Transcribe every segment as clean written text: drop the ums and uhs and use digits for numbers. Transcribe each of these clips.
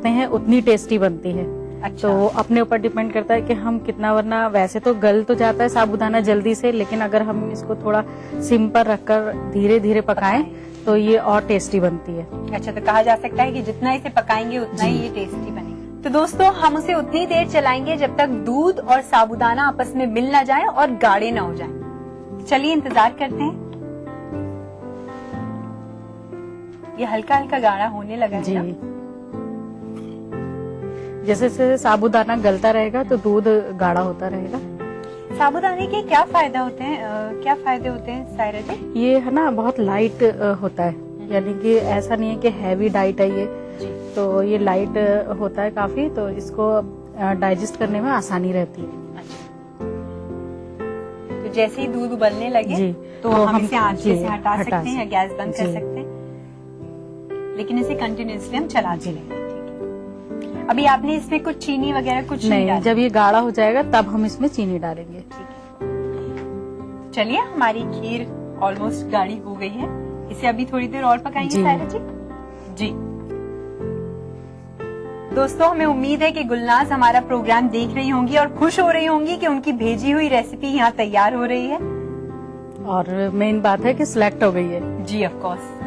हैं उतनी टेस्टी बनती है। अच्छा। तो अपने ऊपर डिपेंड करता है कि हम कितना, वरना वैसे तो गल तो जाता है साबूदाना जल्दी से, लेकिन अगर हम इसको थोड़ा सिम पर रखकर धीरे धीरे पकाएं तो ये और टेस्टी बनती है। अच्छा, तो कहा जा सकता है कि जितना इसे पकाएंगे उतना ही ये टेस्टी बनेगी। तो दोस्तों, हम उसे उतनी देर चलाएंगे जब तक दूध और साबूदाना आपस में मिल ना जाए और गाढ़े ना हो जाए। चलिए इंतजार करते हैं। ये हल्का हल्का गाढ़ा होने लगा है ना? जैसे जैसे साबूदाना गलता रहेगा तो दूध गाढ़ा होता रहेगा। साबूदाने के क्या फायदे होते हैं, क्या फायदे होते हैं सायरा जी? ये है ना बहुत लाइट होता है, यानी कि ऐसा नहीं है कि हैवी डाइट है ये, तो ये लाइट होता है काफी, तो इसको डाइजेस्ट करने में आसानी रहती है। अच्छा। तो जैसे ही दूध उबलने लगे तो हम इसे आंच से हटा सकते हैं या गैस बंद कर सकते हैं, लेकिन इसे कंटिन्यूअसली हम चलाते रहेंगे। अभी आपने इसमें कुछ चीनी वगैरह कुछ नहीं डाला? जब ये गाढ़ा हो जाएगा तब हम इसमें चीनी डालेंगे। ठीक है, चलिए हमारी खीर ऑलमोस्ट गाढ़ी हो गई है, इसे अभी थोड़ी देर और पकाएंगे सायरा जी। जी दोस्तों, हमें उम्मीद है कि गुलनाज हमारा प्रोग्राम देख रही होंगी और खुश हो रही होंगी कि उनकी भेजी हुई रेसिपी यहाँ तैयार हो रही है। और मेन बात है कि सिलेक्ट हो गई है। जी ऑफ कोर्स।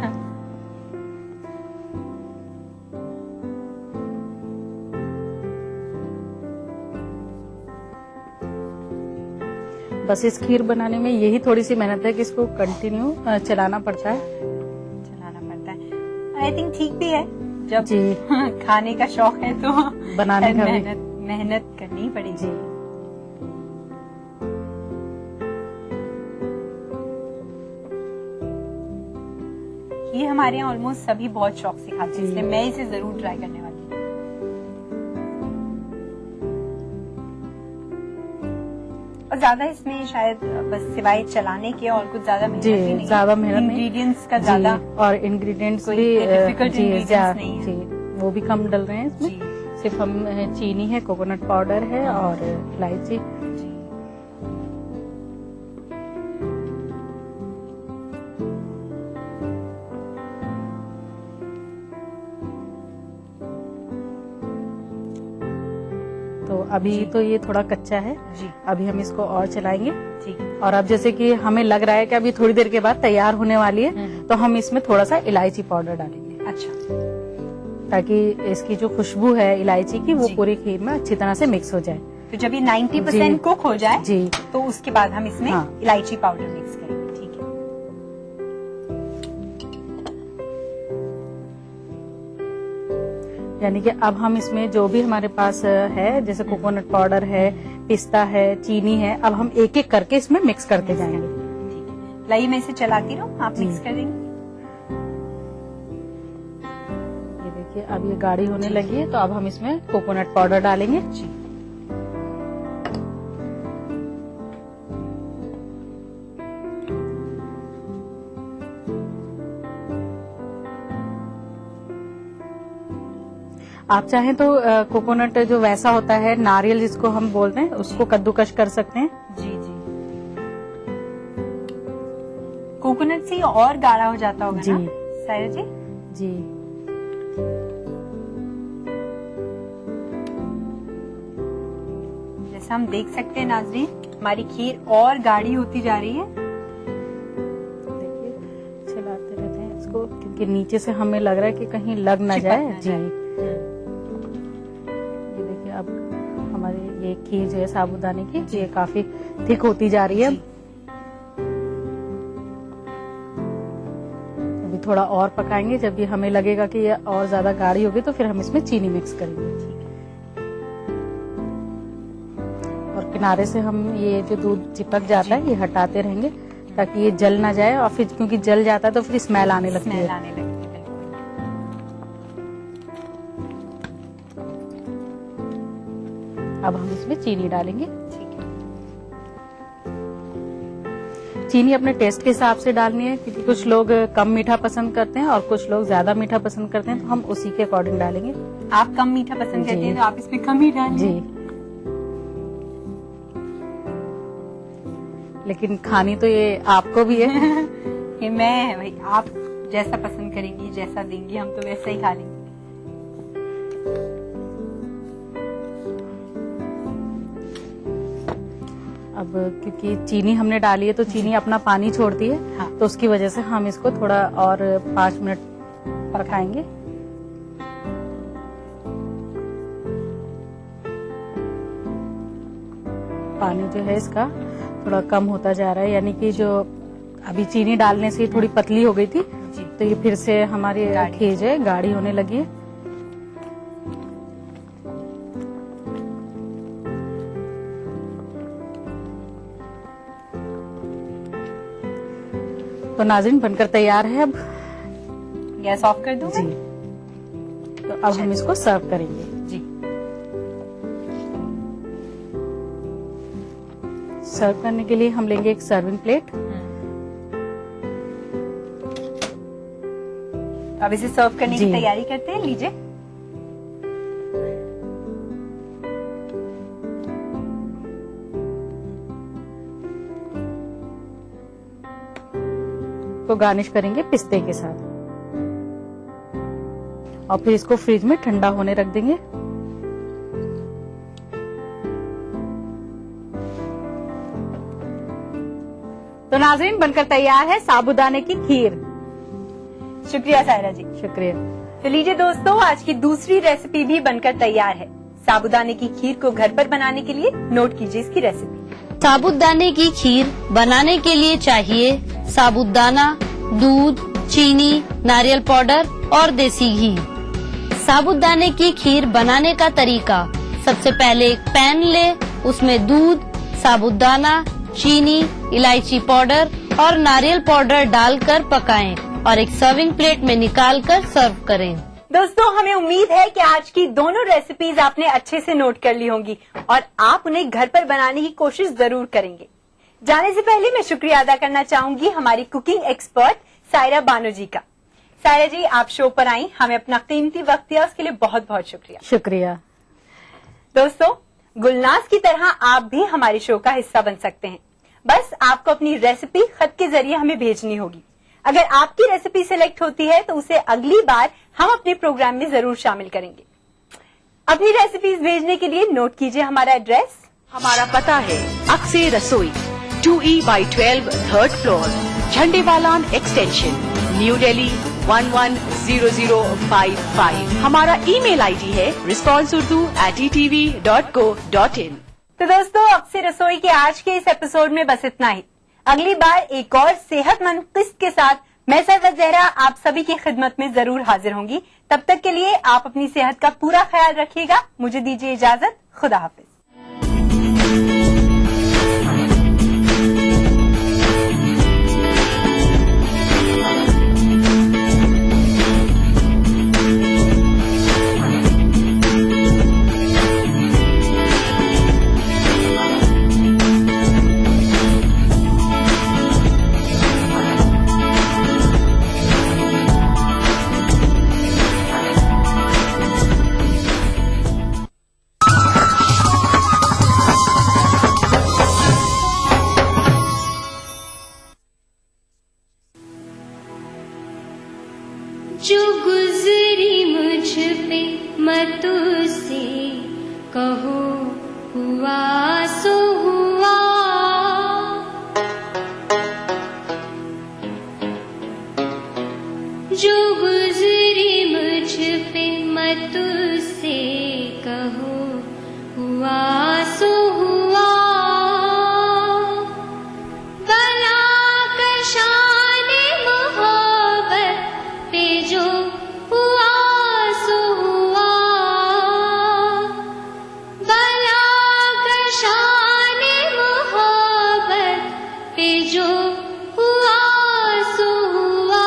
बस इस खीर बनाने में यही थोड़ी सी मेहनत है कि इसको कंटिन्यू चलाना पड़ता है। आई थिंक ठीक भी है, जब खाने का शौक है तो बनाने का मेहनत करनी पड़ेगी। ये हमारे यहाँ ऑलमोस्ट सभी बहुत शौक से खाते हैं, इसलिए मैं इसे जरूर ट्राई करने वाली हूँ। और ज्यादा इसमें शायद बस सिवाय चलाने के और कुछ ज्यादा मेहनत भी नहीं, ज्यादा मेहनत नहीं, इंग्रेडिएंट्स का ज्यादा, और इंग्रेडिएंट्स भी डिफिकल्ट इंग्रेडिएंट्स नहीं है। वो भी कम डल रहे हैं इसमें, सिर्फ हम चीनी है, कोकोनट पाउडर है और इलायची। तो अभी तो ये थोड़ा कच्चा है जी, अभी हम इसको और चलाएंगे। ठीक है। और अब जैसे कि हमें लग रहा है कि अभी थोड़ी देर के बाद तैयार होने वाली है, तो हम इसमें थोड़ा सा इलायची पाउडर डालेंगे। अच्छा। ताकि इसकी जो खुशबू है इलायची की वो पूरी खीर में अच्छी तरह से मिक्स हो जाए। तो जब ये 90% कुक हो जाए जी, तो उसके बाद हम इसमें इलायची पाउडर मिक्स करेंगे। ठीक है। यानी कि अब हम इसमें जो भी हमारे पास है, जैसे कोकोनट पाउडर है, पिस्ता है, चीनी है, अब हम एक एक करके इसमें मिक्स करते जाएंगे। ठीक है, लाइए मैं इसे चलाती रहूं, आप मिक्स कर देंगे। ये देखिए अब ये गाढ़ी होने लगी है, तो अब हम इसमें कोकोनट पाउडर डालेंगे। जी। आप चाहें तो कोकोनट जो वैसा होता है, नारियल जिसको हम बोलते हैं, उसको कद्दूकश कर सकते हैं। जी जी, कोकोनट से और गाढ़ा हो जाता होगा ना सायरा जी? जी। जैसा हम देख सकते हैं नाज़रीन, हमारी खीर और गाढ़ी होती जा रही है। देखिए चलाते रहते हैं इसको, क्योंकि नीचे से हमें लग रहा है कि कहीं लग ना जाए। जी। ये देखिए अब हमारी ये खीर जो है साबूदाने की, ये काफी थिक होती जा रही है। अभी थोड़ा और पकाएंगे, जब ये हमें लगेगा कि ये और ज्यादा गाढ़ी होगी तो फिर हम इसमें चीनी मिक्स करेंगे। और किनारे से हम ये जो दूध चिपक जाता है ये हटाते रहेंगे ताकि ये जल ना जाए, और फिर क्योंकि जल जाता है तो फिर स्मेल आने लगती है। अब हम इसमें चीनी डालेंगे। ठीक है। चीनी अपने टेस्ट के हिसाब से डालनी है, क्योंकि कुछ लोग कम मीठा पसंद करते हैं और कुछ लोग ज्यादा मीठा पसंद करते हैं, तो हम उसी के अकॉर्डिंग डालेंगे। आप कम मीठा पसंद करते हैं तो आप इसमें कम ही डालें। जी। लेकिन खानी तो ये आपको भी है। ये मैं भाई, आप जैसा पसंद करेंगी, जैसा देंगी हम तो वैसा ही खा लेंगे। अब क्योंकि चीनी हमने डाली है तो चीनी अपना पानी छोड़ती है, हाँ। तो उसकी वजह से हम इसको थोड़ा और 5 मिनट पकाएंगे। पानी जो है इसका थोड़ा कम होता जा रहा है, यानी कि जो अभी चीनी डालने से थोड़ी पतली हो गई थी, तो ये फिर से हमारी खीर जो है गाढ़ी होने लगी है। तो नाज़रीन बनकर तैयार है। अब गैस ऑफ कर दूं जी। तो अब हम इसको सर्व करेंगे जी। सर्व करने के लिए हम लेंगे एक सर्विंग प्लेट। अब इसे सर्व करने की जी। तैयारी करते हैं, लीजिए। को गार्निश करेंगे पिस्ते के साथ और फिर इसको फ्रिज में ठंडा होने रख देंगे। तो नाज़रीन बनकर तैयार है साबूदाने की खीर। शुक्रिया सायरा जी। शुक्रिया। तो लीजिए दोस्तों, आज की दूसरी रेसिपी भी बनकर तैयार है। साबूदाने की खीर को घर पर बनाने के लिए नोट कीजिए इसकी रेसिपी। साबूदाने की खीर बनाने के लिए चाहिए साबूदाना, दूध, चीनी, नारियल पाउडर और देसी घी। साबूदाने की खीर बनाने का तरीका, सबसे पहले एक पैन ले, उसमें दूध, साबूदाना, चीनी, इलायची पाउडर और नारियल पाउडर डालकर पकाएं और एक सर्विंग प्लेट में निकालकर सर्व करें। दोस्तों, हमें उम्मीद है कि आज की दोनों रेसिपीज आपने अच्छे से नोट कर ली होंगी और आप उन्हें घर पर बनाने की कोशिश जरूर करेंगे। जाने से पहले मैं शुक्रिया अदा करना चाहूंगी हमारी कुकिंग एक्सपर्ट सायरा बानो जी का। सायरा जी, आप शो पर आई, हमें अपना कीमती वक्त दिया, उसके लिए बहुत बहुत शुक्रिया। शुक्रिया। दोस्तों, गुलनाज की तरह आप भी हमारे शो का हिस्सा बन सकते हैं। बस आपको अपनी रेसिपी खत के जरिए हमें भेजनी होगी। अगर आपकी रेसिपी सिलेक्ट होती है तो उसे अगली बार हम अपने प्रोग्राम में जरूर शामिल करेंगे। अपनी रेसिपीज भेजने के लिए नोट कीजिए हमारा एड्रेस। हमारा पता है अक्से रसोई 2E/12 3rd floor, Jhandewalan extension, new Delhi 110055। हमारा ईमेल आईडी है responseurdu@etv.co.in। तो दोस्तों, अक्से रसोई के आज के इस एपिसोड में बस इतना ही। अगली बार एक और सेहतमंद किस्त के साथ मैं सरवत ज़हरा आप सभी की खिदमत में जरूर हाजिर होंगी। तब तक के लिए आप अपनी सेहत का पूरा ख्याल रखिएगा। मुझे दीजिए इजाजत। खुदा हाफिज। जो गुजरी मुझ पे मत से कहो हुआ सो हुआ, जो गुजरी मुझ पे मत से कहो हुआ सो हुआ, बला कशाने मोहब्बत पे जो हुआ सो हुआ, बला कशाने मोहब्बत पे जो हुआ सो हुआ।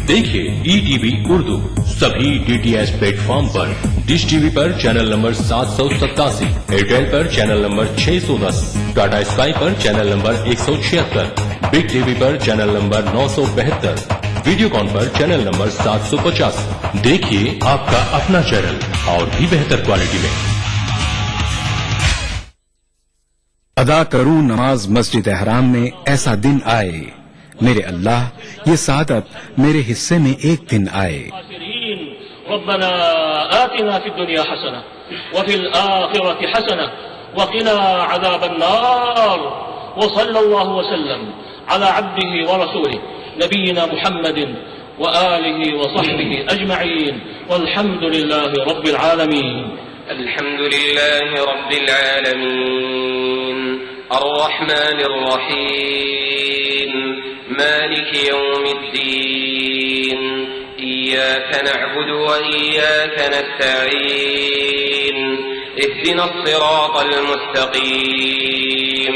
देखिए ETV उर्दू सभी DTH प्लेटफॉर्म पर, डिश टीवी पर चैनल नंबर 787, एयरटेल पर चैनल नंबर 610, टाटा स्काई पर चैनल नंबर 176, बिग टीवी पर चैनल नंबर 972, वीडियोकॉन पर चैनल नंबर 750। देखिए आपका अपना चैनल और भी बेहतर क्वालिटी में। अदा करूं नमाज मस्जिद हराम में ऐसा दिन आए, मेरे अल्लाह ये सादत मेरे हिस्से में एक दिन आए। रब्बना आतिना फिद दुनिया हसना व फिल आखिरति हसना व क़िना अज़ाबन नार व सल्लल्लाहु वसल्लम अला अब्दिही व रसूलिही नबीना मुहम्मदिन व आलिही व सहबिही अजमईन वल्हम्दुलिल्लाहि रब्बिल आलमीन। अल्हम्दुलिल्लाहि रब्बिल आलमीन अर्रहमानिर रहीम मालिकि यौमिद्दीन इय्याक नअबुदु व इय्याक नस्तईन इहदिनस सिरातल मुस्तकीम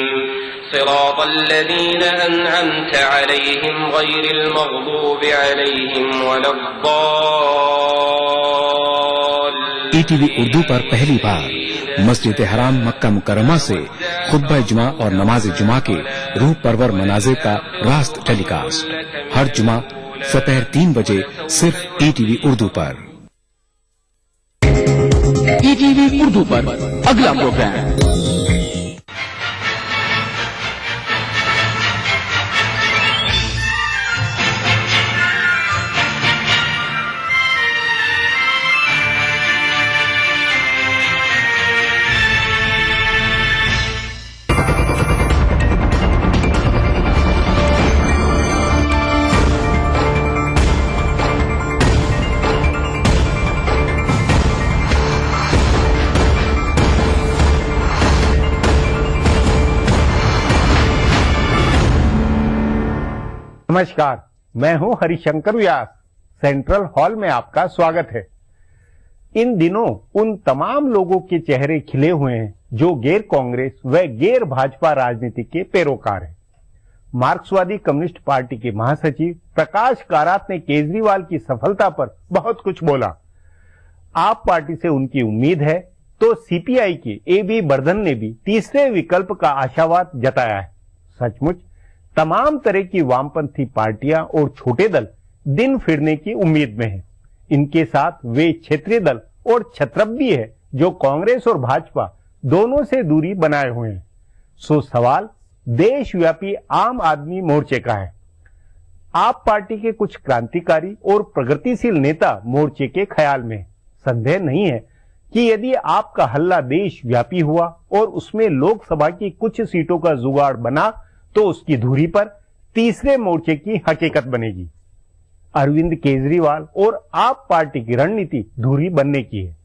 सिरातल लज़ीना अनअमत अलैहिम गैरिल मग़दूबि अलैहिम वलद्दाल्लीन। ईटीवी उर्दू पर पहली बार मस्जिद हराम मक्का मुकर्रमा से खुतबा जुमा और नमाज जुमा के रूह परवर मनाज़िर का रास्त टेलीकास्ट हर जुमा दोपहर 3 बजे सिर्फ ईटीवी उर्दू पर। ईटीवी उर्दू पर अगला प्रोग्राम नमस्कार, मैं हूं हरिशंकर व्यास। सेंट्रल हॉल में आपका स्वागत है। इन दिनों उन तमाम लोगों के चेहरे खिले हुए हैं जो गैर कांग्रेस व गैर भाजपा राजनीति के पैरोकार हैं। मार्क्सवादी कम्युनिस्ट पार्टी के महासचिव प्रकाश कारात ने केजरीवाल की सफलता पर बहुत कुछ बोला। आप पार्टी से उनकी उम्मीद है तो सीपीआई के AB बर्धन ने भी तीसरे विकल्प का आशावाद जताया है। सचमुच तमाम तरह की वामपंथी पार्टियां और छोटे दल दिन फिरने की उम्मीद में हैं। इनके साथ वे क्षेत्रीय दल और छत्रप भी है जो कांग्रेस और भाजपा दोनों से दूरी बनाए हुए हैं। सो सवाल देशव्यापी आम आदमी मोर्चे का है। आप पार्टी के कुछ क्रांतिकारी और प्रगतिशील नेता मोर्चे के ख्याल में। संदेह नहीं है कि यदि आपका हल्ला देशव्यापी हुआ और उसमें लोकसभा की कुछ सीटों का जुगाड़ बना तो उसकी धुरी पर तीसरे मोर्चे की हकीकत बनेगी। अरविंद केजरीवाल और आप पार्टी की रणनीति धुरी बनने की है।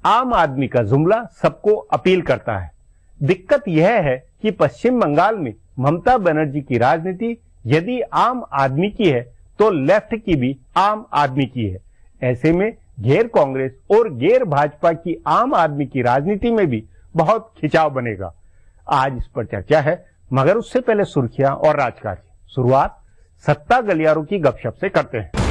आम आदमी का जुमला सबको अपील करता है। दिक्कत यह है कि पश्चिम बंगाल में ममता बनर्जी की राजनीति यदि आम आदमी की है तो लेफ्ट की भी आम आदमी की है। ऐसे में गैर कांग्रेस और गैर भाजपा की आम आदमी की राजनीति में भी बहुत खिंचाव बनेगा। आज इस पर चर्चा है, मगर उससे पहले सुर्खियां और राजकाज। शुरुआत सत्ता गलियारों की गपशप से करते हैं।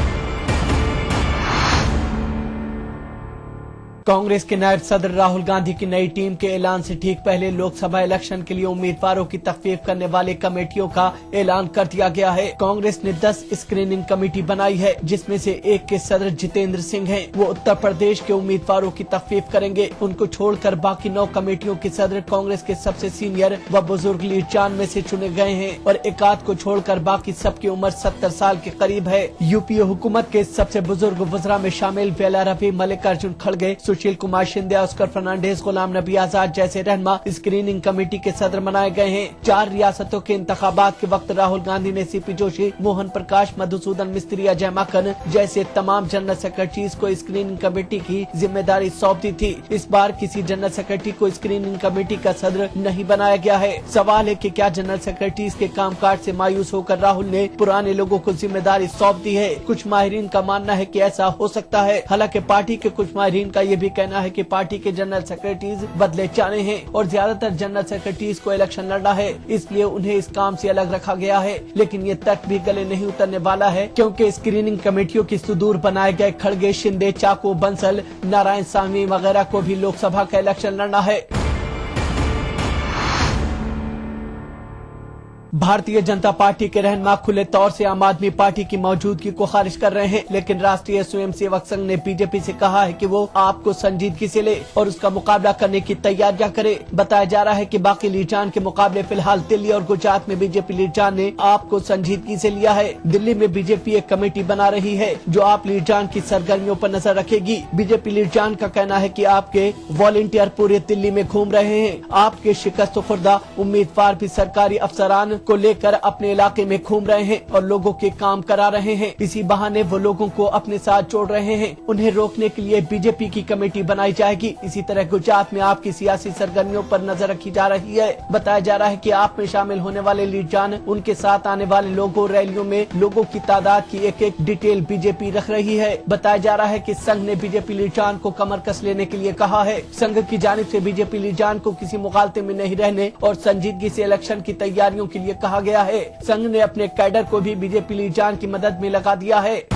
कांग्रेस के नायब सदर राहुल गांधी की नई टीम के ऐलान से ठीक पहले लोकसभा इलेक्शन के लिए उम्मीदवारों की तख्फीफ करने वाले कमेटियों का ऐलान कर दिया गया है। कांग्रेस ने 10 स्क्रीनिंग कमेटी बनाई है, जिसमें से एक के सदर जितेंद्र सिंह हैं। वो उत्तर प्रदेश के उम्मीदवारों की तख्फीफ करेंगे। उनको छोड़कर बाकी 9 कमेटियों के सदर कांग्रेस के सबसे सीनियर व बुजुर्ग लीड चांद में से चुने गए हैं और एक आध को छोड़कर बाकी सबकी उम्र 70 साल के करीब है। यूपीए हुकूमत के सबसे बुजुर्ग वज़रा में शामिल बेला रवि, मल्लिकार्जुन खड़गे, सुशील कुमार शिंदे, ऑस्कर फर्नांडिस, गुलाम नबी आजाद जैसे रहनुमा स्क्रीनिंग कमेटी के सदर बनाए गए हैं। 4 रियासतों के इंतखाबात के वक्त राहुल गांधी ने सीपी जोशी, मोहन प्रकाश, मधुसूदन मिस्त्री, अजय माकन जैसे तमाम जनरल सेक्रेटरीज को स्क्रीनिंग कमेटी की जिम्मेदारी सौंप दी थी। इस बार किसी जनरल सेक्रेटरी को स्क्रीनिंग कमेटी का सदर नहीं बनाया गया है। सवाल है कि क्या जनरल सेक्रेटरीज के कामकाज से मायूस होकर राहुल ने पुराने लोगों को जिम्मेदारी सौंप दी है। कुछ माहिरीन का मानना है कि ऐसा हो सकता है। हालांकि पार्टी के कुछ माहिरीन का ये भी कहना है कि पार्टी के जनरल सेक्रेटरीज बदले जाने हैं और ज्यादातर जनरल सेक्रेटरीज को इलेक्शन लड़ना है, इसलिए उन्हें इस काम से अलग रखा गया है। लेकिन ये तर्क भी गले नहीं उतरने वाला है, क्योंकि स्क्रीनिंग कमेटियों की सुदूर बनाए गए खड़गे, शिंदे, चाको, बंसल, नारायण साहनी वगैरह को भी लोकसभा का इलेक्शन लड़ना है। भारतीय जनता पार्टी के रहनुमा खुले तौर से आम आदमी पार्टी की मौजूदगी को खारिज कर रहे हैं, लेकिन राष्ट्रीय स्वयंसेवक संघ ने बीजेपी से कहा है कि वो आपको संजीदगी से ले और उसका मुकाबला करने की तैयारियां करे। बताया जा रहा है कि बाकी लीडरान के मुकाबले फिलहाल दिल्ली और गुजरात में बीजेपी लीडरान ने आपको संजीदगी से लिया है। दिल्ली में बीजेपी एक कमेटी बना रही है जो आप लीडरान की सरगर्मियों पर नजर रखेगी। बीजेपी लीडरान का कहना है कि आपके वॉलंटियर पूरे दिल्ली में घूम रहे हैं। आपके शिकस्त खुर्दा उम्मीदवार भी सरकारी अफसरान को लेकर अपने इलाके में घूम रहे हैं और लोगों के काम करा रहे हैं। इसी बहाने वो लोगों को अपने साथ जोड़ रहे हैं। उन्हें रोकने के लिए बीजेपी की कमेटी बनाई जाएगी। इसी तरह गुजरात में आपकी सियासी सरगर्मियों पर नजर रखी जा रही है। बताया जा रहा है कि आप में शामिल होने वाले लीडरान, उनके साथ आने वाले लोगों, रैलियों में लोगों की तादाद की एक एक डिटेल बीजेपी रख रही है। बताया जा रहा है कि संघ ने बीजेपी लीडरान को कमर कस लेने के लिए कहा है। संघ की जानिब से बीजेपी लीडरान को किसी मुगालते में नहीं रहने और संजीदगी से इलेक्शन की तैयारियों के लिए कहा गया है। संघ ने अपने कैडर को भी बीजेपी लीडरान की मदद में लगा दिया है।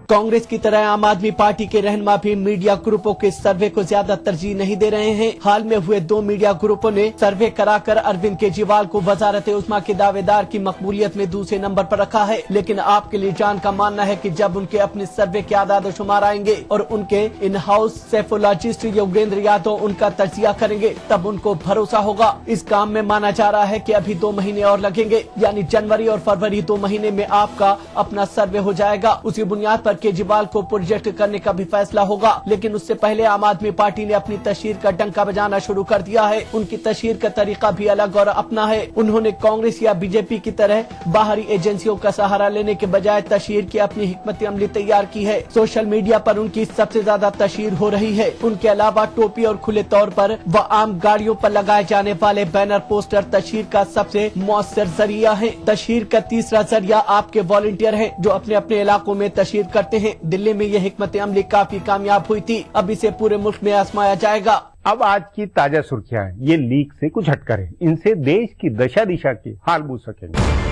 कांग्रेस की तरह आम आदमी पार्टी के रहनुमा भी मीडिया ग्रुपों के सर्वे को ज्यादा तरजीह नहीं दे रहे हैं। हाल में हुए 2 मीडिया ग्रुपों ने सर्वे कराकर अरविंद केजरीवाल को वजारत उस्मा के दावेदार की मकबूलियत में दूसरे नंबर पर रखा है, लेकिन आपके लीडरान का मानना है कि जब उनके अपने सर्वे के आदाद शुमार आएंगे और उनके in house psephologist Yogendra Yadav उनका तजिया करेंगे तब उनको भरोसा होगा। इस काम में माना जा रहा है कि अभी 2 महीने और लगेंगे, यानी जनवरी और फरवरी 2 महीने में आपका अपना सर्वे हो जाएगा। उसी बुनियाद पर केजरीवाल को प्रोजेक्ट करने का भी फैसला होगा, लेकिन उससे पहले आम आदमी पार्टी ने अपनी तशहीर का डंका बजाना शुरू कर दिया है। उनकी तशहीर का तरीका भी अलग और अपना है। उन्होंने कांग्रेस या बीजेपी की तरह बाहरी एजेंसियों का सहारा लेने के बजाय तशहीर की अपनी हिकमत अमली तैयार की है। सोशल मीडिया पर उनकी सबसे ज्यादा तशहीर हो रही है। उनके अलावा टोपी और खुले तौर पर व आम गाड़ियों पर लगाए जाने वाले बैनर पोस्टर तशहीर का सबसे मौसर जरिया है। तशहीर का तीसरा जरिया आपके वॉलंटियर है जो अपने अपने इलाकों में तशहीर करते हैं। दिल्ली में यह हिकमत अमली काफी कामयाब हुई थी, अब इसे पूरे मुल्क में आजमाया जाएगा। अब आज की ताजा सुर्खियां हैं, ये लीक से कुछ हटकर है। इनसे देश की दशा दिशा के हाल बूझ सकेंगे।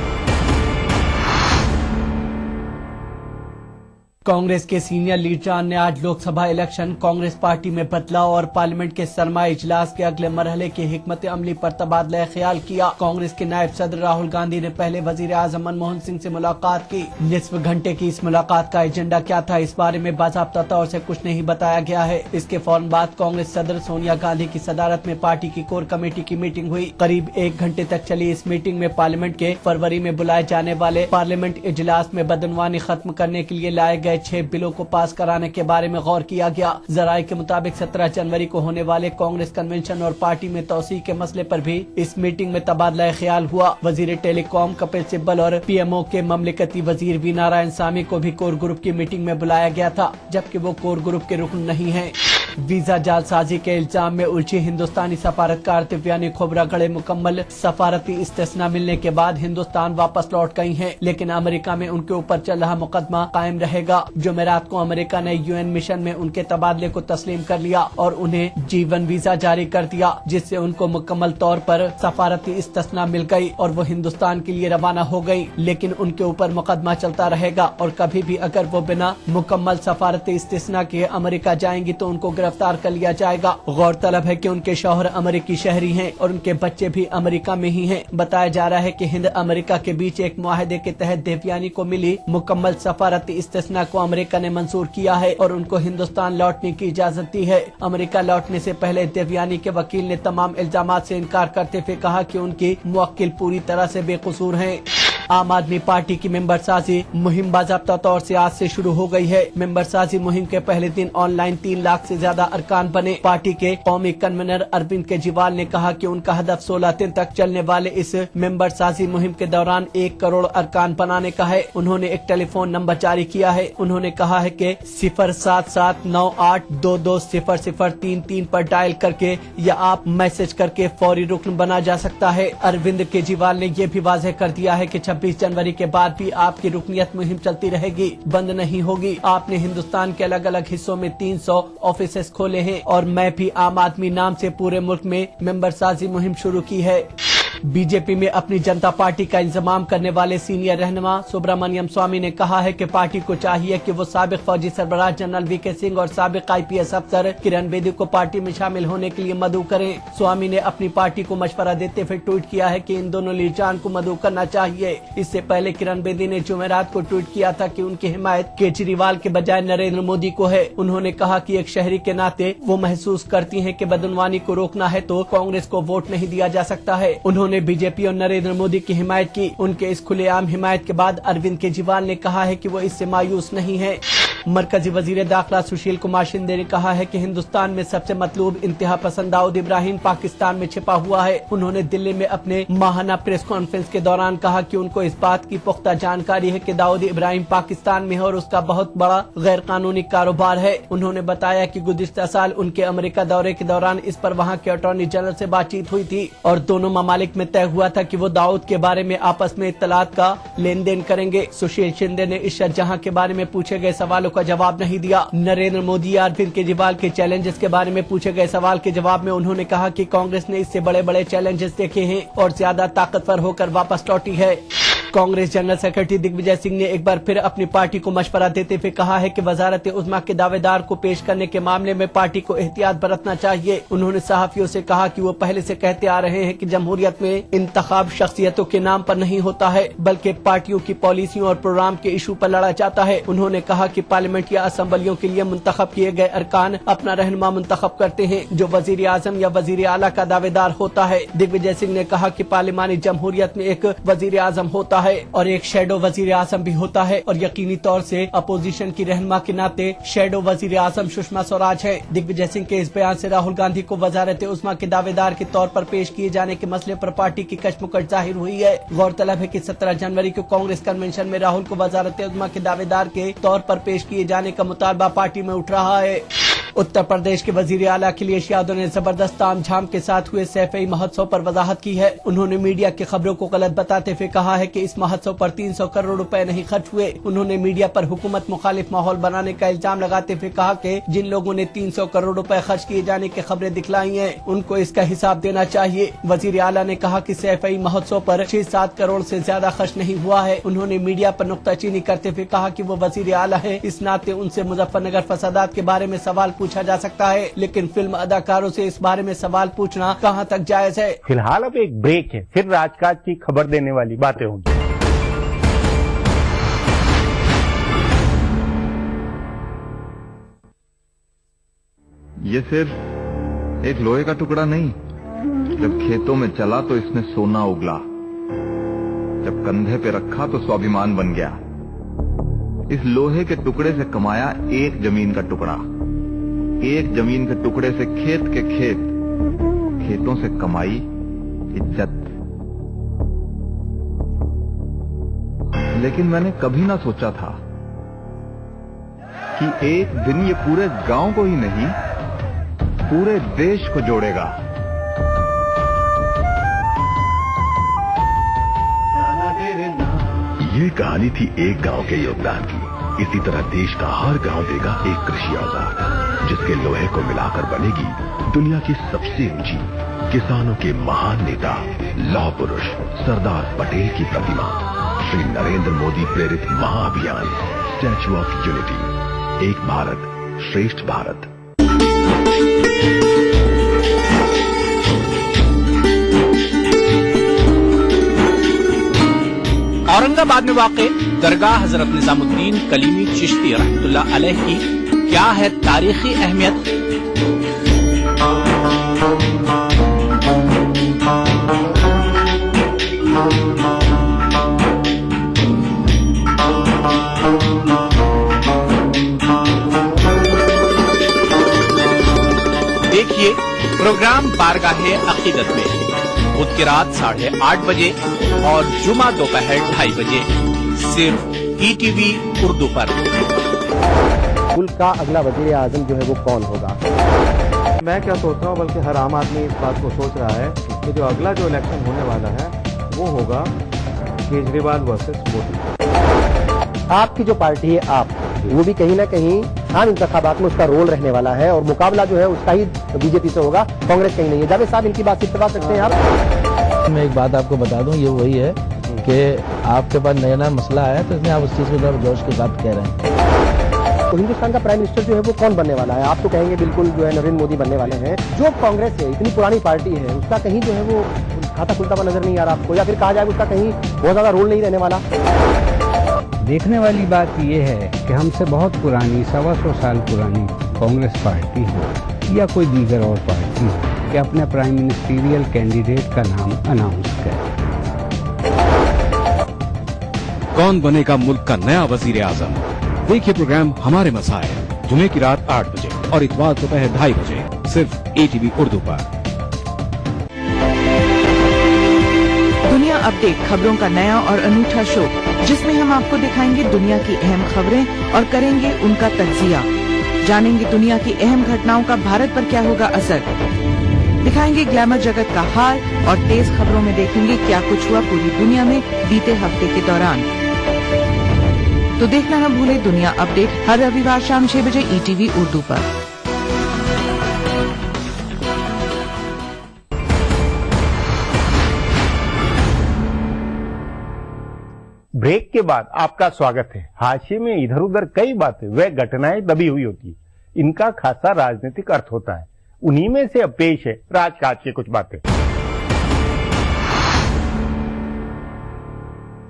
कांग्रेस के सीनियर लीडरान ने आज लोकसभा इलेक्शन, कांग्रेस पार्टी में बदलाव और पार्लियामेंट के सरमाई इजलास के अगले मरहले की हिकमत अमली पर तबादला ख्याल किया। कांग्रेस के नायब सदर राहुल गांधी ने पहले वजीर आजम मनमोहन सिंह से मुलाकात की। निस्फ घंटे की इस मुलाकात का एजेंडा क्या था, इस बारे में बाज़ाब्ता तौर से कुछ नहीं बताया गया है। इसके फौरन बाद कांग्रेस सदर सोनिया गांधी की सदारत में पार्टी की कोर कमेटी की मीटिंग हुई। करीब 1 घंटे तक चली इस मीटिंग में पार्लियामेंट के फरवरी में बुलाए जाने वाले पार्लियामेंट इजलास में बदनवानी खत्म करने के लिए लाए गए 6 बिलों को पास कराने के बारे में गौर किया गया। जराये के मुताबिक 17 जनवरी को होने वाले कांग्रेस कन्वेंशन और पार्टी में तौसीह के मसले पर भी इस मीटिंग में तबादला ख्याल हुआ। वजीर टेलीकॉम कपिल सिब्बल और पीएमओ के ममलिकती वजीर वी नारायण सामी को भी कोर ग्रुप की मीटिंग में बुलाया गया था, जबकि वो कोर ग्रुप के रुकन नहीं है। वीजा जालसाजी के इल्जाम में उलझी हिंदुस्तानी सफारतकार दिव्यानी खोबरा गड़े मुकम्मल सफारती इस्तेस्ना मिलने के बाद हिंदुस्तान वापस लौट गई हैं, लेकिन अमेरिका में उनके ऊपर चल रहा मुकदमा कायम रहेगा। जुमेरात को अमेरिका ने यूएन मिशन में उनके तबादले को तस्लीम कर लिया और उन्हें जीवन वीजा जारी कर दिया, जिससे उनको मुकम्मल तौर पर सफारती इस्तेस्ना मिल गई और वो हिंदुस्तान के लिए रवाना हो गई। लेकिन उनके ऊपर मुकदमा चलता रहेगा और कभी भी अगर वो बिना मुकम्मल सफारती इस्तेस्ना के अमेरिका जाएंगी तो उनको गिरफ्तार कर लिया जाएगा। गौरतलब है कि उनके शौहर अमेरिकी शहरी हैं और उनके बच्चे भी अमेरिका में ही हैं। बताया जा रहा है कि हिंद अमेरिका के बीच एक मुआहदे के तहत देवयानी को मिली मुकम्मल सफारती इस्तेस्ना को अमेरिका ने मंजूर किया है और उनको हिंदुस्तान लौटने की इजाजत दी है। अमेरिका लौटने से पहले देवयानी के वकील ने तमाम इल्जामात से इनकार करते हुए कहा कि उनकी मुवक्किल पूरी तरह से बेकसूर हैं। आम आदमी पार्टी की मेंबर साजी मुहिम बाज़ाब्ता तौर से आज से शुरू हो गई है। मेंबर साजी मुहिम के पहले दिन ऑनलाइन 3 लाख से ज्यादा अरकान बने। पार्टी के कौमी कन्वीनर अरविंद केजरीवाल ने कहा कि उनका हदफ 16 दिन तक चलने वाले इस मेंबर साजी मुहिम के दौरान 1 करोड़ अरकान बनाने का है। उन्होंने एक टेलीफोन नंबर जारी किया है। उन्होंने कहा है कि 07798220033 पर डायल करके या आप मैसेज करके फौरी रुकन बना जा सकता है। अरविंद केजरीवाल ने ये भी वाज़ेह कर दिया है कि 26 जनवरी के बाद भी आपकी रुकनियत मुहिम चलती रहेगी, बंद नहीं होगी। आपने हिंदुस्तान के अलग अलग हिस्सों में 300 ऑफिसेस खोले हैं और मैं भी आम आदमी नाम से पूरे मुल्क में मेंबर साजी मुहिम शुरू की है। बीजेपी में अपनी जनता पार्टी का इंतजाम करने वाले सीनियर रहनुमा सुब्रमण्यम स्वामी ने कहा है कि पार्टी को चाहिए कि वो साबिक फौजी सरबराह जनरल वीके सिंह और साबिक IPS अफसर किरण बेदी को पार्टी में शामिल होने के लिए मदऊ करें। स्वामी ने अपनी पार्टी को मशवरा देते हुए ट्वीट किया है कि इन दोनों लीडरान को मदऊ करना चाहिए। इससे पहले किरण बेदी ने जुमेरात को ट्वीट किया था कि उनकी हिमायत केजरीवाल के बजाय नरेंद्र मोदी को है। उन्होंने कहा कि एक शहरी के नाते वो महसूस करती हैं कि बदनवानी को रोकना है तो कांग्रेस को वोट नहीं दिया जा सकता है। उन्होंने बीजेपी और नरेंद्र मोदी की हिमायत की। उनके इस खुलेआम हिमायत के बाद अरविंद केजरीवाल ने कहा है कि वो इससे मायूस नहीं है। मरकजी वजीर दाखिला सुशील कुमार शिंदे ने कहा है कि हिंदुस्तान में सबसे मतलूब इंतहा पसंद दाऊद इब्राहिम पाकिस्तान में छिपा हुआ है। उन्होंने दिल्ली में अपने माहाना प्रेस कॉन्फ्रेंस के दौरान कहा कि उनको इस बात की पुख्ता जानकारी है कि दाऊद इब्राहिम पाकिस्तान में है और उसका बहुत बड़ा गैर कानूनी कारोबार है। उन्होंने बताया कि गुज़िश्ता साल उनके अमेरिका दौरे के दौरान इस पर वहाँ के अटॉर्नी जनरल से बातचीत हुई थी और दोनों ममालिक में तय हुआ था कि वो दाऊद के बारे में आपस में इत्तलात का लेन देन करेंगे। सुशील शिंदे ने इशरत जहां के बारे में पूछे गए सवालों का जवाब नहीं दिया। नरेंद्र मोदी या अरविंद केजरीवाल के चैलेंजेस के बारे में पूछे गए सवाल के जवाब में उन्होंने कहा कि कांग्रेस ने इससे बड़े बड़े चैलेंजेस देखे हैं और ज्यादा ताकतवर होकर वापस लौटी है। कांग्रेस जनरल सेक्रेटरी दिग्विजय सिंह ने एक बार फिर अपनी पार्टी को मशवरा देते हुए कहा है कि वजारत उज़्मा के दावेदार को पेश करने के मामले में पार्टी को एहतियात बरतना चाहिए। उन्होंने सहाफियों से कहा कि वो पहले से कहते आ रहे हैं कि जमहूरियत में इंतखाब शख्सियतों के नाम पर नहीं होता है बल्कि पार्टियों की पॉलिसियों और प्रोग्राम के इशू पर लड़ा जाता है। उन्होंने कहा कि पार्लियामेंट या असम्बलियों के लिए मुंतखब किए गए अरकान अपना रहनुमा मुंतखब करते हैं जो वजीर आजम या वजीर आला का दावेदार होता है। दिग्विजय सिंह ने कहा कि पार्लिमानी जमहूरियत में एक वजीर आजम होता है और एक शैडो वजीर आजम भी होता है और यकीनी तौर से अपोजिशन की रहनुमा के नाते शैडो वजीर आजम सुषमा स्वराज है। दिग्विजय सिंह के इस बयान से राहुल गांधी को वजारत उज़्मा के दावेदार के तौर पर पेश किए जाने के मसले पर पार्टी की कशमुकश जाहिर हुई है। गौरतलब है कि 17 जनवरी को कांग्रेस कन्वेंशन में राहुल को वजारत उज़्मा के दावेदार के तौर पर पेश किए जाने का मुतालबा पार्टी में उठ रहा है। उत्तर प्रदेश के वजीर आला अखिलेश यादव ने जबरदस्त तामझाम के साथ हुए सैफई महोत्सव पर वजाहत की है। उन्होंने मीडिया की खबरों को गलत बताते हुए कहा है कि इस महोत्सव पर 300 करोड़ रुपए नहीं खर्च हुए। उन्होंने मीडिया पर हुकूमत मुखालिफ माहौल बनाने का इल्जाम लगाते हुए कहा कि जिन लोगों ने 300 करोड़ रुपए खर्च किए जाने की खबरें दिखलाई हैं उनको इसका हिसाब देना चाहिए। वजीर आला ने कहा कि सैफई महोत्सव पर 6-7 करोड़ से ज्यादा खर्च नहीं हुआ है। उन्होंने मीडिया पर नुक्ताचीनी करते हुए कहा कि वो वजीर आला है, इस नाते उनसे मुजफ्फरनगर फसादात के बारे में सवाल पूछा जा सकता है, लेकिन फिल्म अदाकारों से इस बारे में सवाल पूछना कहां तक जायज है। फिलहाल अब एक ब्रेक है, फिर राजकाज की खबर देने वाली बातें होंगी। ये सिर्फ एक लोहे का टुकड़ा नहीं, जब खेतों में चला तो इसने सोना उगला, जब कंधे पे रखा तो स्वाभिमान बन गया। इस लोहे के टुकड़े से कमाया एक जमीन का टुकड़ा, एक जमीन के टुकड़े से खेत के खेत, खेतों से कमाई इज्जत। लेकिन मैंने कभी ना सोचा था कि एक दिन ये पूरे गांव को ही नहीं पूरे देश को जोड़ेगा। ये कहानी थी एक गांव के योगदान की। इसी तरह देश का हर गांव देगा एक कृषि औजार जिसके लोहे को मिलाकर बनेगी दुनिया की सबसे ऊंची किसानों के महान नेता लौह पुरुष सरदार पटेल की प्रतिमा। श्री नरेंद्र मोदी प्रेरित महाअभियान स्टैच्यू ऑफ यूनिटी, एक भारत श्रेष्ठ भारत। औरंगाबाद में वाक़े दरगाह हजरत निजामुद्दीन कलीमी चिश्ती रहमतुल्लाह अलैह की क्या है तारीखी अहमियत? देखिए प्रोग्राम बारगाहे अकीदत में बुध की रात 8:30 बजे और जुमा दोपहर 2:30 बजे सिर्फ ETV उर्दू पर। मुल्क का अगला वजीर आजम जो है वो कौन होगा? मैं क्या सोच रहा हूँ, बल्कि हर आम आदमी इस बात को सोच रहा है कि जो अगला जो इलेक्शन होने वाला है वो होगा केजरीवाल वर्सेस मोदी। आपकी जो पार्टी है आप, वो भी कहीं ना कहीं आम इंतखाबात में उसका रोल रहने वाला है और मुकाबला जो है उसका ही बीजेपी से होगा, कांग्रेस कहीं नहीं है। जावेद साहब इनकी बात से इत्तेफाक रखते हैं आप? मैं एक बात आपको बता दूं, ये वही है कि आपके पास नया नया मसला है तो इसमें आप उस चीज को जरा जोश के साथ कह रहे हैं। तो हिंदुस्तान का प्राइम मिनिस्टर जो है वो कौन बनने वाला है? आप तो कहेंगे बिल्कुल जो है नरेंद्र मोदी बनने वाले हैं। जो कांग्रेस है, इतनी पुरानी पार्टी है, उसका कहीं जो है वो खाता खुलता हुआ नजर नहीं आ रहा आपको, या फिर कहा जाए उसका कहीं बहुत ज्यादा रोल नहीं रहने वाला? देखने वाली बात यह है कि हमसे बहुत पुरानी 125 साल पुरानी कांग्रेस पार्टी हो या कोई दीगर और पार्टी हो कि अपने प्राइम मिनिस्टीरियल कैंडिडेट का नाम अनाउंस करे। कौन बनेगा मुल्क का नया वजीर आजम? देखिए प्रोग्राम हमारे मसाइल जुमे की रात 8 बजे और इतवार दोपहर 2:30 बजे सिर्फ ATV उर्दू पर। दुनिया अपडेट खबरों का नया और अनूठा शो, जिसमें हम आपको दिखाएंगे दुनिया की अहम खबरें और करेंगे उनका तज्जिया। जानेंगे दुनिया की अहम घटनाओं का भारत पर क्या होगा असर। दिखाएंगे ग्लैमर जगत का हाल और तेज खबरों में देखेंगे क्या कुछ हुआ पूरी दुनिया में बीते हफ्ते के दौरान। तो देखना न भूले दुनिया अपडेट हर रविवार शाम 6 बजे ETV उर्दू पर। ब्रेक के बाद आपका स्वागत है। हाशिए में इधर उधर कई बातें व घटनाएं दबी हुई होती है, इनका खासा राजनीतिक अर्थ होता है। उन्हीं में से अब पेश है राजकाज की कुछ बातें।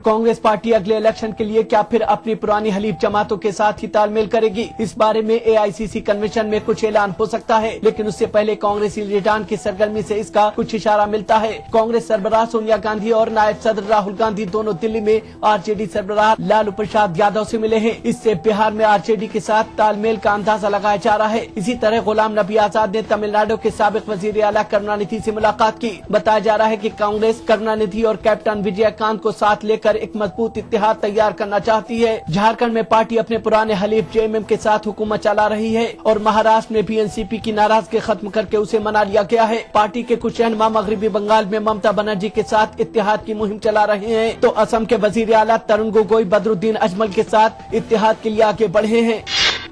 कांग्रेस पार्टी अगले इलेक्शन के लिए क्या फिर अपनी पुरानी हलीफ जमातों के साथ ही तालमेल करेगी? इस बारे में AICC कन्वेंशन में कुछ ऐलान हो सकता है, लेकिन उससे पहले कांग्रेसी लीडरान की सरगर्मी से इसका कुछ इशारा मिलता है। कांग्रेस सरबराह सोनिया गांधी और नायब सदर राहुल गांधी दोनों दिल्ली में RJD सरबराह लालू प्रसाद यादव से मिले हैं। इससे बिहार में RJD के साथ तालमेल का अंदाजा लगाया जा रहा है। इसी तरह गुलाम नबी आजाद ने तमिलनाडु के साबिक वजीर आला करुणानिधि से मुलाकात की। बताया जा रहा है कि कांग्रेस करुणानिधि और कैप्टन विजयकांत को साथ लेकर एक मजबूत इत्तेहाद तैयार करना चाहती है। झारखंड में पार्टी अपने पुराने हलीफ JMM के साथ हुकूमत चला रही है और महाराष्ट्र में भी NCP की नाराजगी खत्म करके उसे मना लिया गया है। पार्टी के कुछ रहनुमा मगरबी बंगाल में ममता बनर्जी के साथ इत्तेहाद की मुहिम चला रहे हैं, तो असम के वजीर आला तरुण गोगोई बदरुद्दीन अजमल के साथ इत्तेहाद के लिए आगे बढ़े हैं।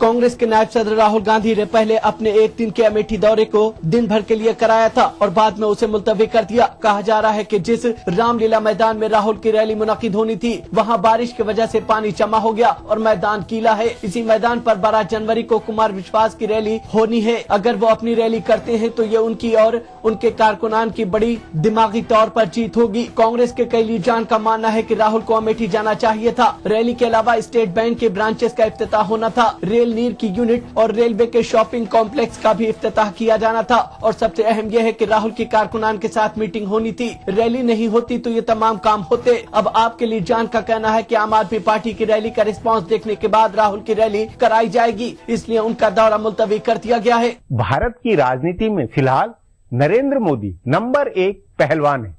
कांग्रेस के नायब सदर राहुल गांधी ने पहले अपने एक दिन के अमेठी दौरे को दिन भर के लिए कराया था और बाद में उसे मुलतवी कर दिया। कहा जा रहा है कि जिस रामलीला मैदान में राहुल की रैली मुनाकिद होनी थी, वहां बारिश की वजह से पानी जमा हो गया और मैदान गीला है। इसी मैदान पर 12 जनवरी को कुमार विश्वास की रैली होनी है। अगर वो अपनी रैली करते हैं तो ये उनकी और उनके कारकुनान की बड़ी दिमागी तौर पर जीत होगी। कांग्रेस के कई लीडरान का मानना है कि राहुल को अमेठी जाना चाहिए था। रैली के अलावा स्टेट बैंक के ब्रांचेस का इफ्तिताह होना था, रेल नीर की यूनिट और रेलवे के शॉपिंग कॉम्प्लेक्स का भी इफ्तिताह किया जाना था और सबसे अहम यह है कि राहुल की कारकुनान के साथ मीटिंग होनी थी। रैली नहीं होती तो ये तमाम काम होते। अब आपके लीडरान का कहना है कि आम आदमी पार्टी की रैली का रिस्पांस देखने के बाद राहुल की रैली कराई जाएगी, इसलिए उनका दौरा मुलतवी कर दिया गया है। भारत की राजनीति में फिलहाल नरेंद्र मोदी नंबर 1 पहलवान है।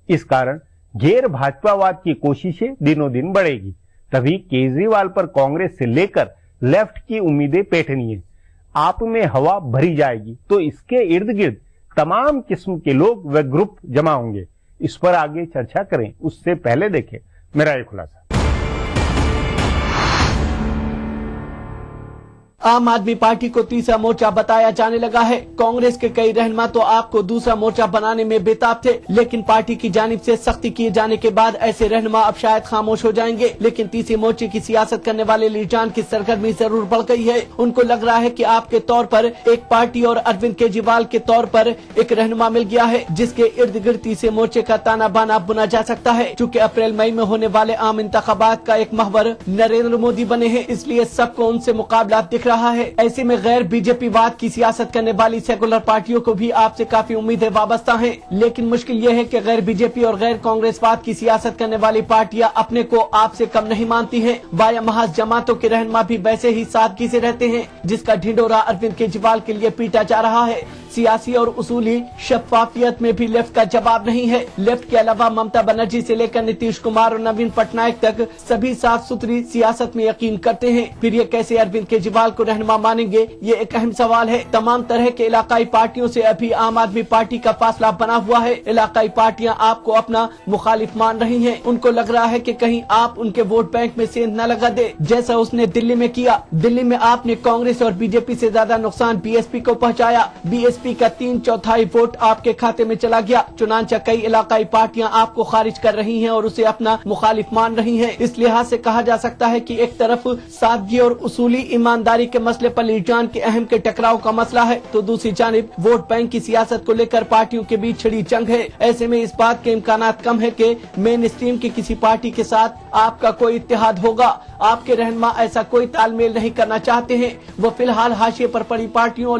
इस कारण गैर भाजपावाद की कोशिशें दिनों दिन बढ़ेगी। तभी केजरीवाल पर कांग्रेस से लेकर लेफ्ट की उम्मीदें पैठनी है। आप में हवा भरी जाएगी तो इसके इर्द गिर्द तमाम किस्म के लोग व ग्रुप जमा होंगे। इस पर आगे चर्चा करें उससे पहले देखें मेरा ये खुलासा। आम आदमी पार्टी को तीसरा मोर्चा बताया जाने लगा है। कांग्रेस के कई रहनुमा तो आपको दूसरा मोर्चा बनाने में बेताब थे, लेकिन पार्टी की जानिब से सख्ती किए जाने के बाद ऐसे रहनुमा अब शायद खामोश हो जाएंगे। लेकिन तीसरे मोर्चे की सियासत करने वाले लीडरान की सरगर्मी जरूर बढ़ गई है। उनको लग रहा है कि आपके तौर पर एक पार्टी और अरविंद केजरीवाल के तौर पर एक रहनुमा मिल गया है, जिसके इर्द गिर्द तीसरे मोर्चे का ताना बाना बुना जा सकता है। चूँकि अप्रैल मई में होने वाले आम इंतखाबात का एक महवर नरेंद्र मोदी बने हैं, इसलिए सबको उनसे मुकाबला दिख रहा है। ऐसे में गैर बीजेपी वाद की सियासत करने वाली सेकुलर पार्टियों को भी आपसे काफी उम्मीदें वाबस्ता हैं। लेकिन मुश्किल ये है कि गैर बीजेपी और गैर कांग्रेसवाद की सियासत करने वाली पार्टियां अपने को आपसे कम नहीं मानती हैं। बाया महाज जमातों के रहनुमा भी वैसे ही सादगी से रहते हैं, जिसका ढिंडोरा अरविंद केजरीवाल के लिए पीटा जा रहा है। सियासी और उसूली शफाफियत में भी लेफ्ट का जवाब नहीं है। लेफ्ट के अलावा ममता बनर्जी से लेकर नीतीश कुमार और नवीन पटनायक तक सभी साफ सुथरी सियासत में यकीन करते हैं। फिर ये कैसे अरविंद केजरीवाल को को रहनुमा मानेंगे, ये एक अहम सवाल है। तमाम तरह के इलाकाई पार्टियों से अभी आम आदमी पार्टी का फासला बना हुआ है। इलाकाई पार्टियां आपको अपना मुखालिफ मान रही हैं। उनको लग रहा है कि कहीं आप उनके वोट बैंक में सेंध न लगा दे, जैसा उसने दिल्ली में किया। दिल्ली में आपने कांग्रेस और बीजेपी से ज्यादा नुकसान बीएसपी को पहुंचाया। बीएसपी का 3/4 वोट आपके खाते में चला गया। चुनांचा कई इलाकाई पार्टियां आपको खारिज कर रही हैं और उसे अपना मुखालिफ मान रही हैं। इस लिहाज से कहा जा सकता है कि एक तरफ सादगी और उसूली ईमानदारी के मसले पर लीडरान के अहम के टकराव का मसला है, तो दूसरी जानिब वोट बैंक की सियासत को लेकर पार्टियों के बीच छिड़ी जंग है। ऐसे में इस बात के इम्कानात कम है कि मेन स्ट्रीम की किसी पार्टी के साथ आपका कोई इत्तेहाद होगा। आपके रहनुमा ऐसा कोई तालमेल नहीं करना चाहते हैं। वो फिलहाल हाशिए पर पड़ी पार्टियों और